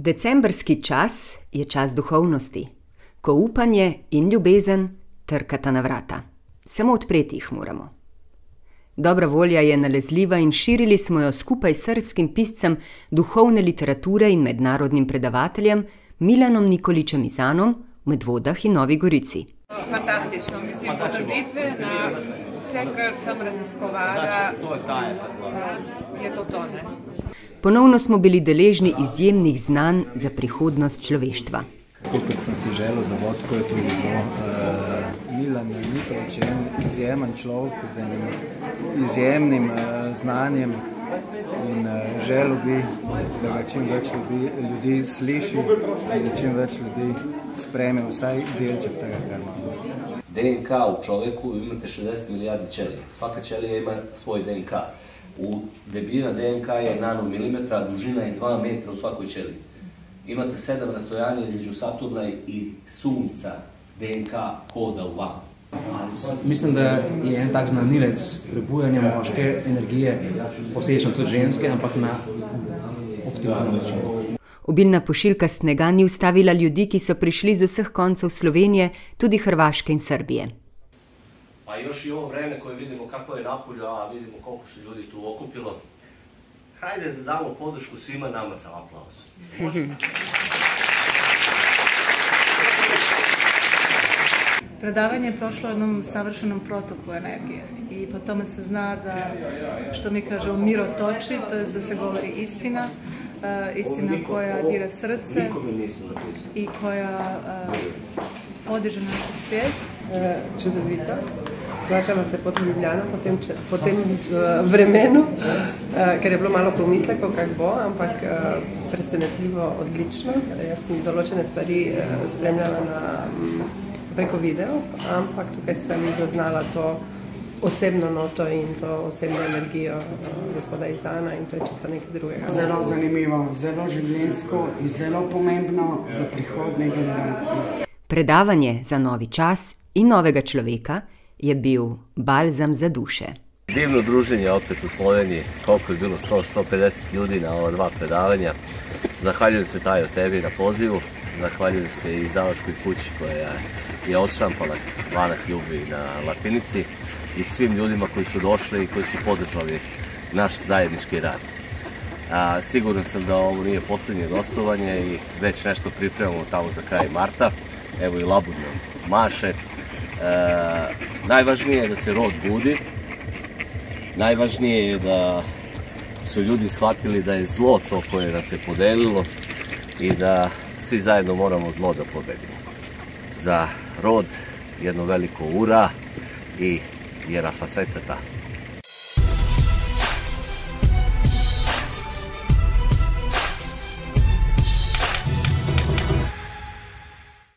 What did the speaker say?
Decembrski čas je čas duhovnosti, ko upanje in ljubezen trkata na vrata. Samo odpreti jih moramo. Dobra volja je nalezljiva in širili smo jo skupaj s srbskim piscem duhovne literature in mednarodnim predavateljem Milanom Nikolićem Izanom v Medvodah in Novi Gorici. Fantastično, mislim, potrditve na vse, kar sem raziskovala, je to, ne? Ponovno smo bili deležni izjemnih znanj za prihodnost človeštva. Kolikor sem si želel, da bo tako je tudi bilo. Milan Nikolić je izjemen človek z enim izjemnim znanjem in želel bi, da ga čim več ljudi sliši in da čim več ljudi spreme vsaj delček tega, kar ima. DNK u čoveku imate 60 milijardi ćelija. Svaka ćelija ima svoj DNK. Debljina DNK je nanomilimetra, dužina je 2 metra u svakoj ćeliji. Imate 7 rastojanja između Saturna i Sunca DNK koda u vama. Mislim, da je en tak znanilec prebujanja moške energije, posledično tudi ženske, ampak na optimalno način. Obilna pošiljka snega ni ustavila ljudi, ki so prišli z vseh koncev Slovenije, tudi Hrvaške in Srbije. Pa još i ovo vreme koje vidimo kako je napolju, a vidimo koliko su ljudi tu okupilo. Hajde da damo podršku svima nama sa aplauzom. Predavanje je prošlo jednom savršenom protoku energije i po tome se zna da, što mi kažemo, miro toči, to je da se govori istina, istina koja dira srce i koja podiže našu svijest. Čudovito. Splačala se pod Ljubljano po tem vremenu, ker je bilo malo pomislekov, kak bo, ampak presenetljivo odlično. Jaz sem določene stvari spremljala preko video, ampak tukaj sem zaznala to osebno noto in to osebno energijo gospoda Izana in to je čisto nekaj drugega. Zelo zanimivo, zelo življenjsko in zelo pomembno za prihodne generacije. Predavanje za novi čas in novega človeka je bil balzam za duše. Divno druženje opet u Sloveniji, koliko je bilo 100-150 ljudi na ova 2 predavanja. Zahvaljujem se Tajo tebi na pozivu, zahvaljujem se i izdavačkoj kući koja je odštampala 12 jubi na Latinici i svim ljudima koji su došli i koji su podržali naš zajednički rad. Siguran sam da ovo nije posljednje gostovanje i već nešto pripremamo tamo za kraj marta. Evo i Labudno maše. Najvažnije je da se rod budi, najvažnije je da su ljudi shvatili da je zlo to koje nas je podelilo i da svi zajedno moramo zlo da pobedimo. Za rod jedno veliko ura i Jera Faceteta.